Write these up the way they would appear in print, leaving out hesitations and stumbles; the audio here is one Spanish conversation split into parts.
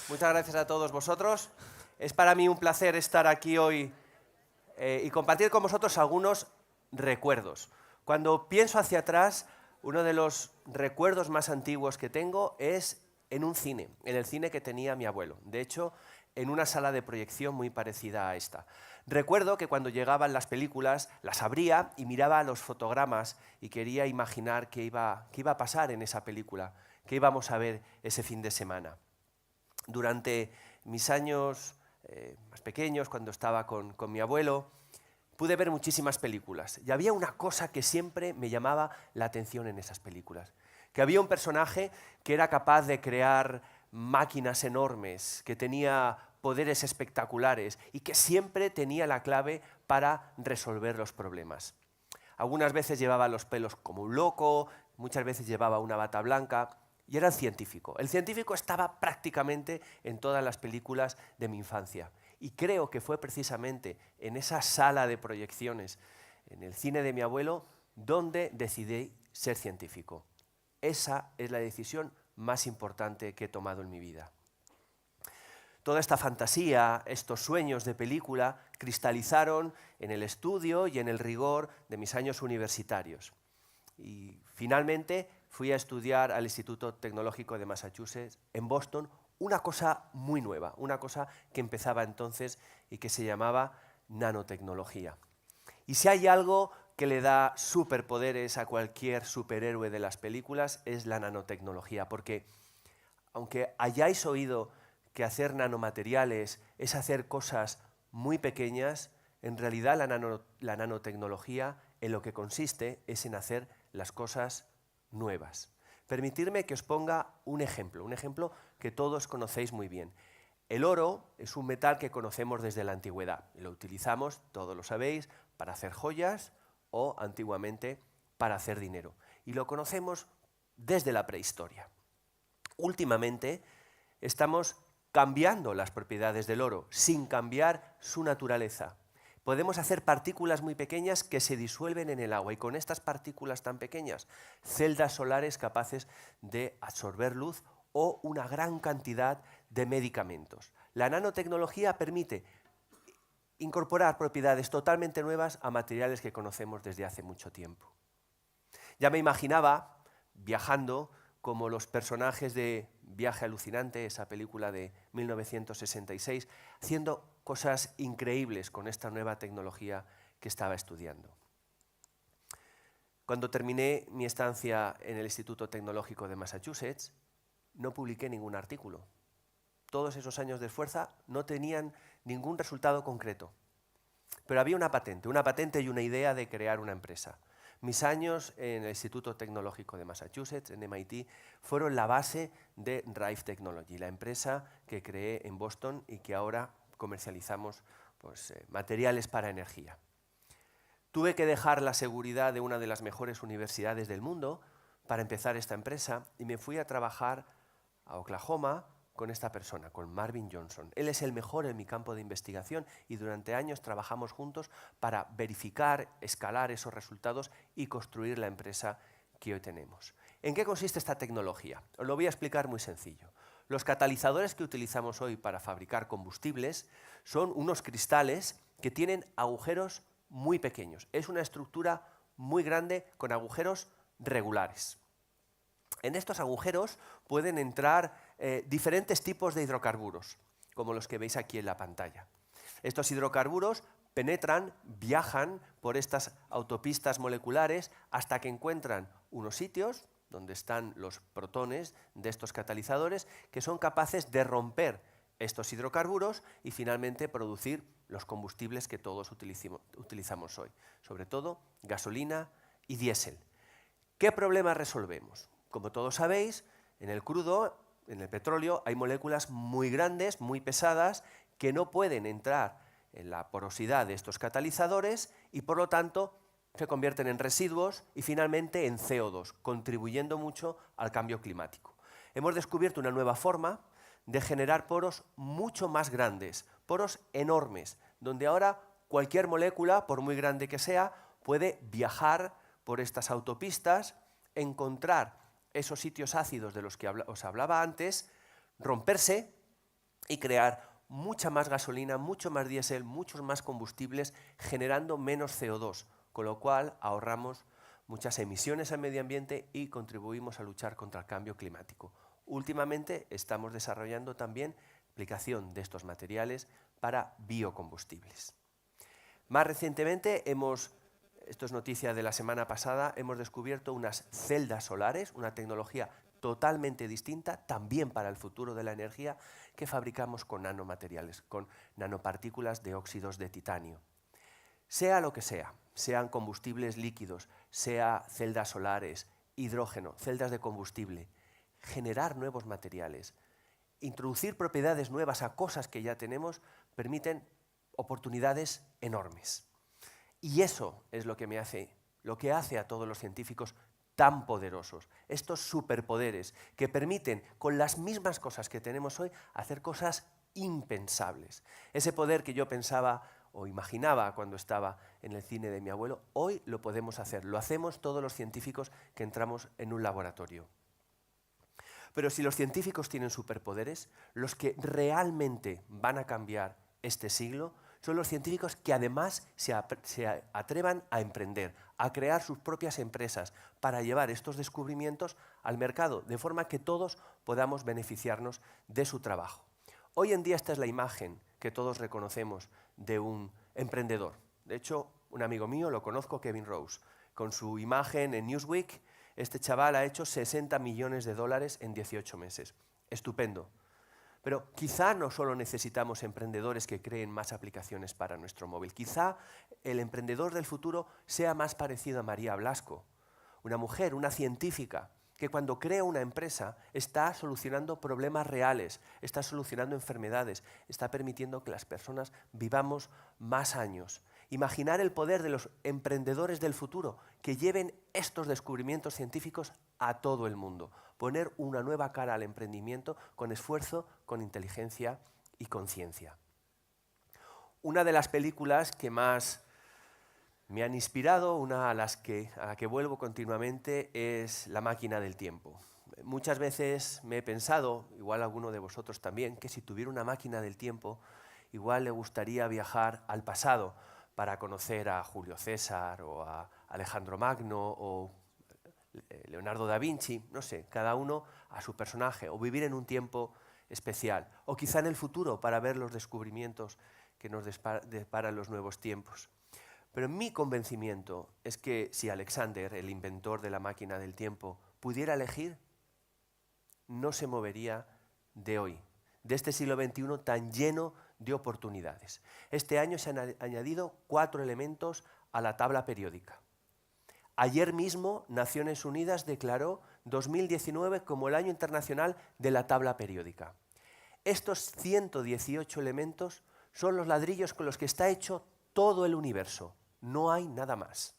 Muchas gracias a todos vosotros. Es para mí un placer estar aquí hoy y compartir con vosotros algunos recuerdos. Cuando pienso hacia atrás, uno de los recuerdos más antiguos que tengo es en un cine, en el cine que tenía mi abuelo. De hecho, en una sala de proyección muy parecida a esta. Recuerdo que cuando llegaban las películas, las abría y miraba los fotogramas y quería imaginar qué iba a pasar en esa película, qué íbamos a ver ese fin de semana. Durante mis años más pequeños, cuando estaba con mi abuelo, pude ver muchísimas películas. Y había una cosa que siempre me llamaba la atención en esas películas. Que había un personaje que era capaz de crear máquinas enormes, que tenía poderes espectaculares y que siempre tenía la clave para resolver los problemas. Algunas veces llevaba los pelos como un loco, muchas veces llevaba una bata blanca, y era el científico. El científico estaba prácticamente en todas las películas de mi infancia. Y creo que fue precisamente en esa sala de proyecciones, en el cine de mi abuelo, donde decidí ser científico. Esa es la decisión más importante que he tomado en mi vida. Toda esta fantasía, estos sueños de película, cristalizaron en el estudio y en el rigor de mis años universitarios. Y finalmente fui a estudiar al Instituto Tecnológico de Massachusetts, en Boston, una cosa muy nueva, una cosa que empezaba entonces y que se llamaba nanotecnología. Y si hay algo que le da superpoderes a cualquier superhéroe de las películas, es la nanotecnología, porque aunque hayáis oído que hacer nanomateriales es hacer cosas muy pequeñas, en realidad la nanotecnología en lo que consiste es en hacer las cosas nuevas. Permitidme que os ponga un ejemplo que todos conocéis muy bien. El oro es un metal que conocemos desde la antigüedad y lo utilizamos, todos lo sabéis, para hacer joyas o antiguamente para hacer dinero. Y lo conocemos desde la prehistoria. Últimamente estamos cambiando las propiedades del oro sin cambiar su naturaleza. Podemos hacer partículas muy pequeñas que se disuelven en el agua y con estas partículas tan pequeñas, celdas solares capaces de absorber luz o una gran cantidad de medicamentos. La nanotecnología permite incorporar propiedades totalmente nuevas a materiales que conocemos desde hace mucho tiempo. Ya me imaginaba viajando como los personajes de Viaje Alucinante, esa película de 1966, haciendo cosas increíbles con esta nueva tecnología que estaba estudiando. Cuando terminé mi estancia en el Instituto Tecnológico de Massachusetts, no publiqué ningún artículo. Todos esos años de esfuerzo no tenían ningún resultado concreto. Pero había una patente y una idea de crear una empresa. Mis años en el Instituto Tecnológico de Massachusetts, en MIT, fueron la base de Rive Technology, la empresa que creé en Boston y que ahora comercializamos materiales para energía. Tuve que dejar la seguridad de una de las mejores universidades del mundo para empezar esta empresa y me fui a trabajar a Oklahoma con esta persona, con Marvin Johnson. Él es el mejor en mi campo de investigación y durante años trabajamos juntos para verificar, escalar esos resultados y construir la empresa que hoy tenemos. ¿En qué consiste esta tecnología? Os lo voy a explicar muy sencillo. Los catalizadores que utilizamos hoy para fabricar combustibles son unos cristales que tienen agujeros muy pequeños. Es una estructura muy grande con agujeros regulares. En estos agujeros pueden entrar diferentes tipos de hidrocarburos, como los que veis aquí en la pantalla. Estos hidrocarburos penetran, viajan por estas autopistas moleculares hasta que encuentran unos sitios donde están los protones de estos catalizadores que son capaces de romper estos hidrocarburos y finalmente producir los combustibles que todos utilizamos hoy, sobre todo gasolina y diésel. ¿Qué problema resolvemos? Como todos sabéis, en el crudo, en el petróleo, hay moléculas muy grandes, muy pesadas, que no pueden entrar en la porosidad de estos catalizadores y por lo tanto se convierten en residuos y finalmente en CO2, contribuyendo mucho al cambio climático. Hemos descubierto una nueva forma de generar poros mucho más grandes, poros enormes, donde ahora cualquier molécula, por muy grande que sea, puede viajar por estas autopistas, encontrar esos sitios ácidos de los que os hablaba antes, romperse y crear mucha más gasolina, mucho más diésel, muchos más combustibles, generando menos CO2, con lo cual ahorramos muchas emisiones al medio ambiente y contribuimos a luchar contra el cambio climático. Últimamente estamos desarrollando también aplicación de estos materiales para biocombustibles. Más recientemente esto es noticia de la semana pasada, hemos descubierto unas celdas solares, una tecnología totalmente distinta, también para el futuro de la energía, que fabricamos con nanomateriales, con nanopartículas de óxidos de titanio. Sea lo que sea, sean combustibles líquidos, sea celdas solares, hidrógeno, celdas de combustible, generar nuevos materiales, introducir propiedades nuevas a cosas que ya tenemos, permiten oportunidades enormes. Y eso es lo que hace a todos los científicos tan poderosos, estos superpoderes que permiten, con las mismas cosas que tenemos hoy, hacer cosas impensables. Ese poder que yo pensaba o imaginaba cuando estaba en el cine de mi abuelo, hoy lo podemos hacer, lo hacemos todos los científicos que entramos en un laboratorio. Pero si los científicos tienen superpoderes, los que realmente van a cambiar este siglo son los científicos que además se atrevan a emprender, a crear sus propias empresas para llevar estos descubrimientos al mercado, de forma que todos podamos beneficiarnos de su trabajo. Hoy en día esta es la imagen que todos reconocemos de un emprendedor. De hecho, un amigo mío, lo conozco, Kevin Rose, con su imagen en Newsweek, este chaval ha hecho 60 millones de dólares en 18 meses. Estupendo. Pero quizá no solo necesitamos emprendedores que creen más aplicaciones para nuestro móvil. Quizá el emprendedor del futuro sea más parecido a María Blasco, una mujer, una científica, que cuando crea una empresa está solucionando problemas reales, está solucionando enfermedades, está permitiendo que las personas vivamos más años. Imaginar el poder de los emprendedores del futuro que lleven estos descubrimientos científicos a todo el mundo. Poner una nueva cara al emprendimiento con esfuerzo, con inteligencia y con ciencia. Una de las películas que más me han inspirado, una a la que vuelvo continuamente, es La máquina del tiempo. Muchas veces me he pensado, igual alguno de vosotros también, que si tuviera una máquina del tiempo, igual le gustaría viajar al pasado para conocer a Julio César o a Alejandro Magno o Leonardo da Vinci, no sé, cada uno a su personaje, o vivir en un tiempo especial, o quizá en el futuro para ver los descubrimientos que nos deparan los nuevos tiempos. Pero mi convencimiento es que si Alexander, el inventor de la máquina del tiempo, pudiera elegir, no se movería de hoy, de este siglo XXI tan lleno de oportunidades. Este año se han añadido 4 elementos a la tabla periódica. Ayer mismo Naciones Unidas declaró 2019 como el Año Internacional de la Tabla Periódica. Estos 118 elementos son los ladrillos con los que está hecho todo el universo. No hay nada más.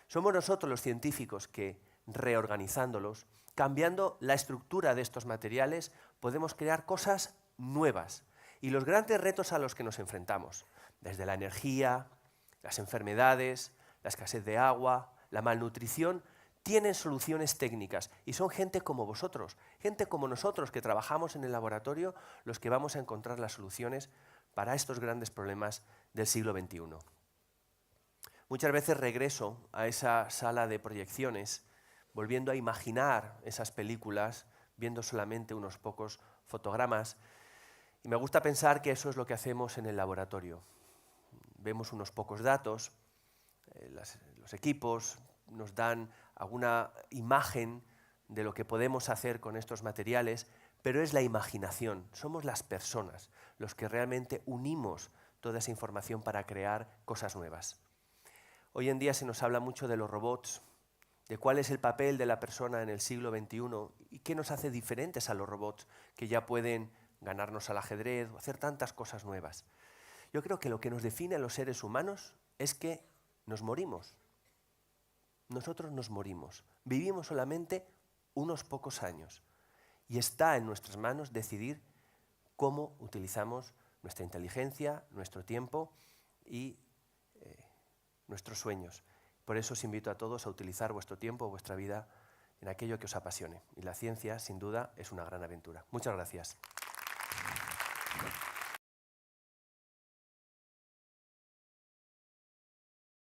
Somos nosotros los científicos que, reorganizándolos, cambiando la estructura de estos materiales, podemos crear cosas nuevas. Y los grandes retos a los que nos enfrentamos, desde la energía, las enfermedades, la escasez de agua, la malnutrición, tienen soluciones técnicas y son gente como vosotros, gente como nosotros que trabajamos en el laboratorio, los que vamos a encontrar las soluciones para estos grandes problemas del siglo XXI. Muchas veces regreso a esa sala de proyecciones, volviendo a imaginar esas películas, viendo solamente unos pocos fotogramas, y me gusta pensar que eso es lo que hacemos en el laboratorio. Vemos unos pocos datos, los equipos nos dan alguna imagen de lo que podemos hacer con estos materiales, pero es la imaginación, somos las personas los que realmente unimos toda esa información para crear cosas nuevas. Hoy en día se nos habla mucho de los robots, de cuál es el papel de la persona en el siglo XXI y qué nos hace diferentes a los robots que ya pueden ganarnos al ajedrez o hacer tantas cosas nuevas. Yo creo que lo que nos define a los seres humanos es que nos morimos. Nosotros nos morimos. Vivimos solamente unos pocos años. Y está en nuestras manos decidir cómo utilizamos nuestra inteligencia, nuestro tiempo y nuestros sueños. Por eso os invito a todos a utilizar vuestro tiempo, vuestra vida, en aquello que os apasione. Y la ciencia, sin duda, es una gran aventura. Muchas gracias.